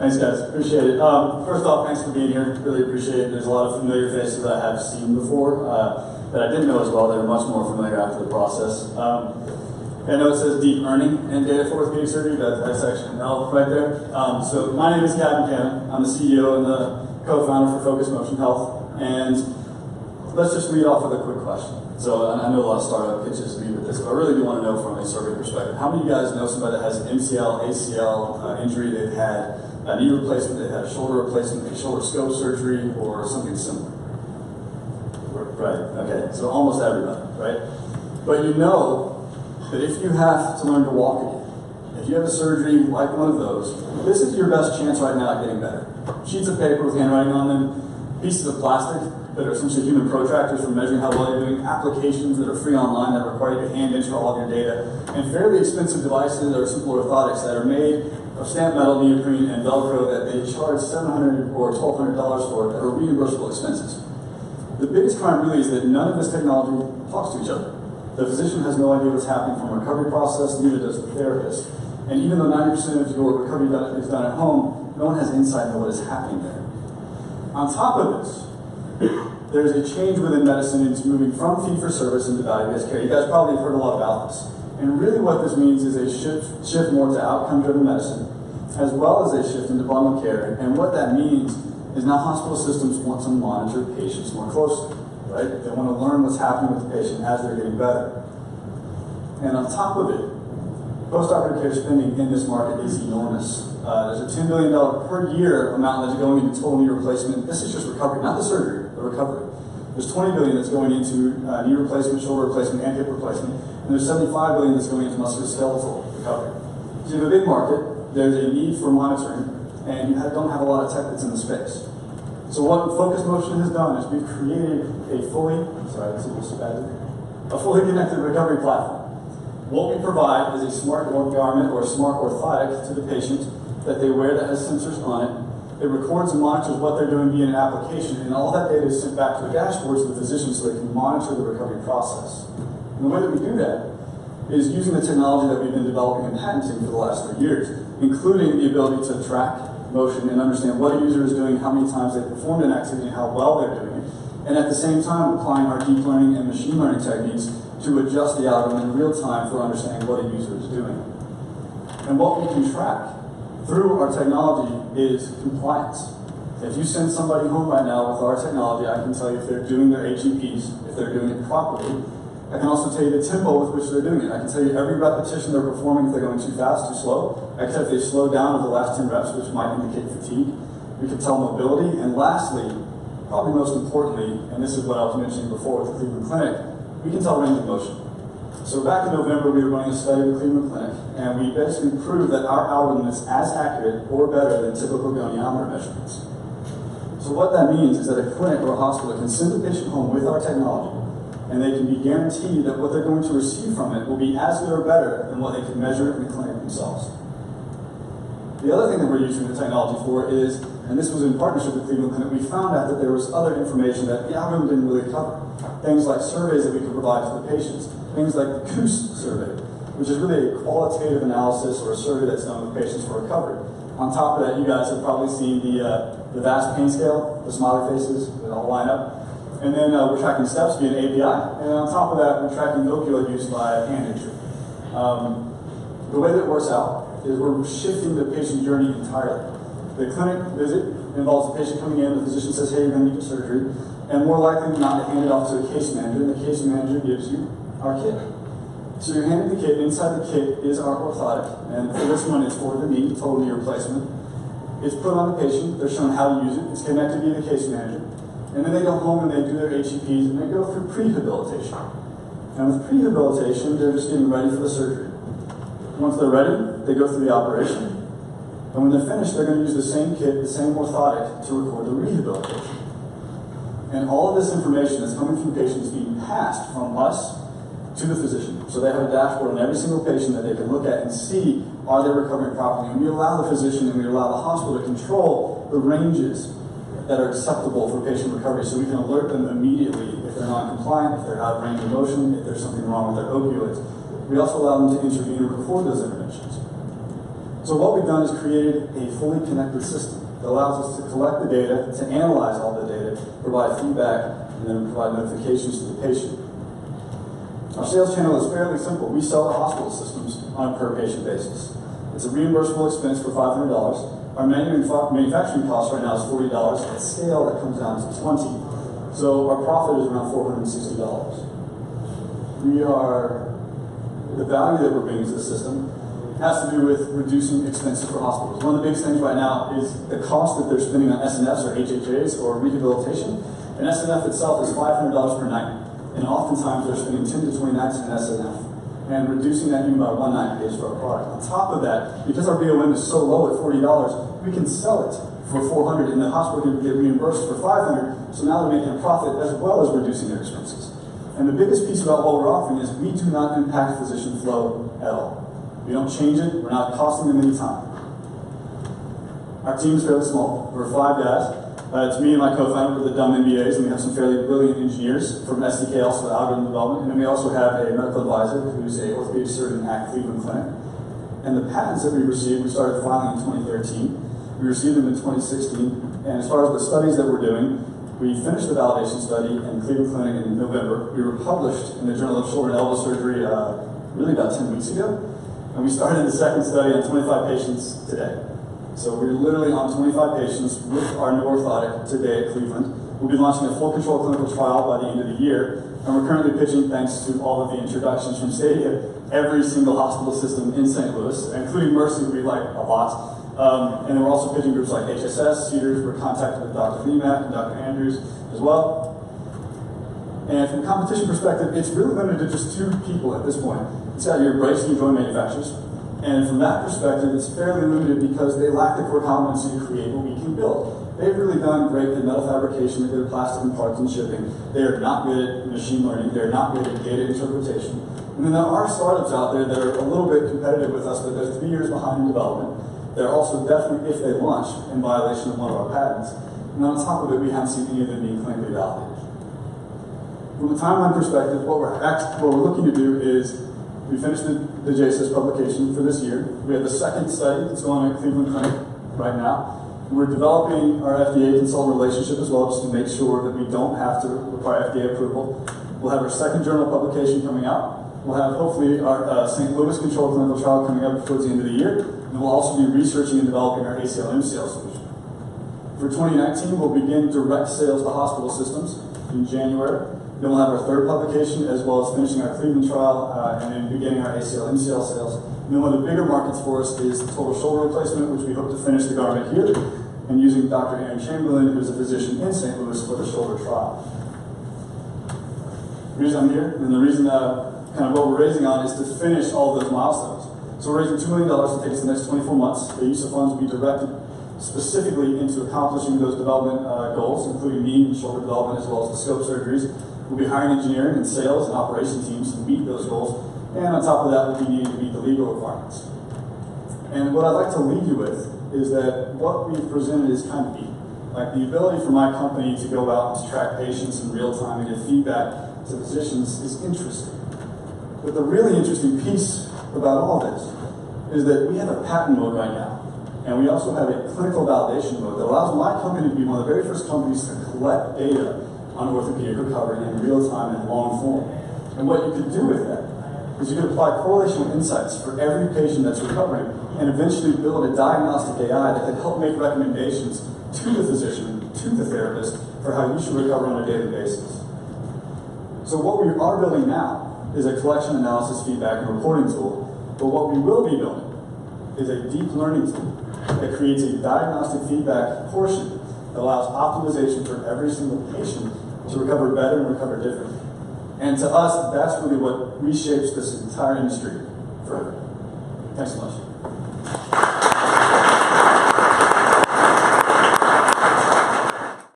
Thanks, guys. Appreciate it. First off, thanks for being here. Really appreciate it. There's a lot of familiar faces that I have seen before that I didn't know as well. They were much more familiar after the process. I know it says deep learning and data for orthopedic surgery. That's actually an L right there. So my name is Kevin Cannon. I'm the CEO and the co-founder for FocusMotion Health. And let's just lead off with a quick question. So I know a lot of startup pitches lead with this, but I really do want to know from a survey perspective. How many of you guys know somebody that has an MCL, ACL injury? They've had a knee replacement, they've had a shoulder replacement, a shoulder scope surgery, or something similar? Right, okay, so almost everybody, right? But you know that if you have to learn to walk again, if you have a surgery like one of those, this is your best chance right now at getting better. Sheets of paper with handwriting on them, pieces of plastic that are essentially human protractors for measuring how well you're doing, applications that are free online that require you to hand enter all of your data, and fairly expensive devices or simple orthotics that are made of stamped metal, neoprene, and Velcro that they charge $700 or $1,200 for that are reimbursable expenses. The biggest crime really is that none of this technology talks to each other. The physician has no idea what's happening from a recovery process, neither does the therapist. And even though 90% of your recovery is done at home, no one has insight into what is happening there. On top of this, there's a change within medicine. It's moving from fee-for-service into value-based care. You guys probably have heard a lot about this. And really what this means is a shift more to outcome-driven medicine, as well as a shift into bundled care. And what that means is now hospital systems want to monitor patients more closely, right? They want to learn what's happening with the patient as they're getting better. And on top of it, post-operative care spending in this market is enormous. There's a $10 billion per year amount that's going into total knee replacement. This is just recovery, not the surgery, the recovery. There's $20 billion that's going into knee replacement, shoulder replacement, and hip replacement. And there's $75 billion that's going into musculoskeletal recovery. So you have a big market, there's a need for monitoring, and you don't have a lot of tech that's in the space. So what FocusMotion has done is we've created a fully connected recovery platform. What we provide is a smart garment or a smart orthotic to the patient that they wear that has sensors on it. It records and monitors what they're doing via an application, and all that data is sent back to a dashboard to the physician so they can monitor the recovery process. And the way that we do that is using the technology that we've been developing and patenting for the last 3 years, including the ability to track motion and understand what a user is doing, how many times they performed an activity, and how well they're doing it. And at the same time, applying our deep learning and machine learning techniques to adjust the algorithm in real time for understanding what a user is doing. And what we can track through our technology is compliance. If you send somebody home right now with our technology, I can tell you if they're doing their HEPs, if they're doing it properly. I can also tell you the tempo with which they're doing it. I can tell you every repetition they're performing, if they're going too fast, too slow. I can tell if they slow down over the last 10 reps, which might indicate fatigue. We can tell mobility. And lastly, probably most importantly, and this is what I was mentioning before with the Cleveland Clinic, we can tell range of motion. So back in November, we were running a study with the Cleveland Clinic, and we basically proved that our algorithm is as accurate or better than typical goniometer measurements. So what that means is that a clinic or a hospital can send a patient home with our technology, and they can be guaranteed that what they're going to receive from it will be as good or better than what they can measure in the clinic themselves. The other thing that we're using the technology for is, and this was in partnership with Cleveland Clinic, we found out that there was other information that the algorithm didn't really cover. Things like surveys that we could provide to the patients. Things like the COOS survey, which is really a qualitative analysis or a survey that's done with patients for recovery. On top of that, you guys have probably seen the VAST pain scale, the smiley faces that all line up. And then we're tracking steps via an API. And on top of that, we're tracking opioid use via hand injury. The way that it works out is we're shifting the patient journey entirely. The clinic visit involves the patient coming in, the physician says, hey, you're going to need surgery, and more likely than not to hand it off to a case manager, and the case manager gives you our kit. So you're handing the kit, inside the kit is our orthotic, and for this one it's for the knee, total knee replacement. It's put on the patient, they're shown how to use it, it's connected via the case manager, and then they go home and they do their HEPs and they go through prehabilitation. And with prehabilitation, they're just getting ready for the surgery. Once they're ready, they go through the operation. And when they're finished, they're going to use the same kit, the same orthotic, to record the rehabilitation. And all of this information that's coming from patients is being passed from us to the physician. So they have a dashboard on every single patient that they can look at and see, are they recovering properly? And we allow the physician and we allow the hospital to control the ranges that are acceptable for patient recovery, so we can alert them immediately if they're non-compliant, if they're out of range of motion, if there's something wrong with their opioids. We also allow them to intervene and record those interventions. So what we've done is created a fully connected system that allows us to collect the data, to analyze all the data, provide feedback, and then provide notifications to the patient. Our sales channel is fairly simple. We sell to hospital systems on a per-patient basis. It's a reimbursable expense for $500. Our manufacturing cost right now is $40. At scale, that comes down to $20. So our profit is around $460. The value that we're bringing to the system has to do with reducing expenses for hospitals. One of the biggest things right now is the cost that they're spending on SNFs or HHAs or rehabilitation. An SNF itself is $500 per night. And oftentimes they're spending 10 to 20 nights in an SNF. And reducing that even by 1 night pays for our product. On top of that, because our BOM is so low at $40, we can sell it for $400 and the hospital can get reimbursed for $500. So now they're making a profit as well as reducing their expenses. And the biggest piece about what we're offering is we do not impact physician flow at all. We don't change it, we're not costing them any time. Our team is fairly small, we're 5 guys. It's me and my co-founder with the dumb MBAs, and we have some fairly brilliant engineers from SDK, also algorithm development, and then we also have a medical advisor who's a orthopedic surgeon at Cleveland Clinic. And the patents that we received, we started filing in 2013. We received them in 2016, and as far as the studies that we're doing, we finished the validation study in Cleveland Clinic in November. We were published in the Journal of Shoulder and Elbow Surgery really about 10 weeks ago. And we started the second study on 25 patients today. So we're literally on 25 patients with our new orthotic today at Cleveland. We'll be launching a full control clinical trial by the end of the year. And we're currently pitching, thanks to all of the introductions from Stadia, every single hospital system in St. Louis, including Mercy, who we like a lot. And we're also pitching groups like HSS, Cedars. We're contacted with Dr. Lemak and Dr. Andrews as well. And from a competition perspective, it's really limited to just 2 people at this point. It's got your brace and joint manufacturers. And from that perspective, it's fairly limited because they lack the core competency to create what we can build. They've really done great in metal fabrication, they're good at plastic and parts and shipping. They are not good at machine learning, they're not good at data interpretation. And then there are startups out there that are a little bit competitive with us, but they're 3 years behind in development. They're also definitely, if they launch, in violation of one of our patents. And on top of it, we haven't seen any of them being clinically validated. From a timeline perspective, what we're looking to do is, we finished the JSS publication for this year. We have the second study that's going on at Cleveland Clinic right now. We're developing our FDA consultant relationship as well, just to make sure that we don't have to require FDA approval. We'll have our second journal publication coming out. We'll have hopefully our St. Louis controlled clinical trial coming up towards the end of the year. And we'll also be researching and developing our ACL-MCL solution. For 2019, we'll begin direct sales to hospital systems in January. Then we'll have our third publication, as well as finishing our Cleveland trial, and then beginning our ACL-MCL sales. And then one of the bigger markets for us is total shoulder replacement, which we hope to finish the garment here, and using Dr. Aaron Chamberlain, who's a physician in St. Louis, for the shoulder trial. The reason I'm here, and the reason kind of what we're raising on, is to finish all of those milestones. So we're raising $2 million to take us the next 24 months. The use of funds will be directed specifically into accomplishing those development goals, including knee and shoulder development, as well as the scope surgeries. We'll be hiring engineering and sales and operation teams to meet those goals. And on top of that, we'll be needing to meet the legal requirements. And what I'd like to leave you with is that what we've presented is kind of neat. Like the ability for my company to go out and to track patients in real time and give feedback to physicians is interesting. But the really interesting piece about all this is that we have a patent mode right now. And we also have a clinical validation mode that allows my company to be one of the very first companies to collect data on orthopedic recovery in real time and long form. And what you could do with that is you could apply correlational insights for every patient that's recovering and eventually build a diagnostic AI that could help make recommendations to the physician, to the therapist, for how you should recover on a daily basis. So what we are building now is a collection, analysis, feedback, and reporting tool. But what we will be building is a deep learning tool that creates a diagnostic feedback portion that allows optimization for every single patient to recover better and recover differently. And to us, that's really what reshapes this entire industry forever. Thanks so much.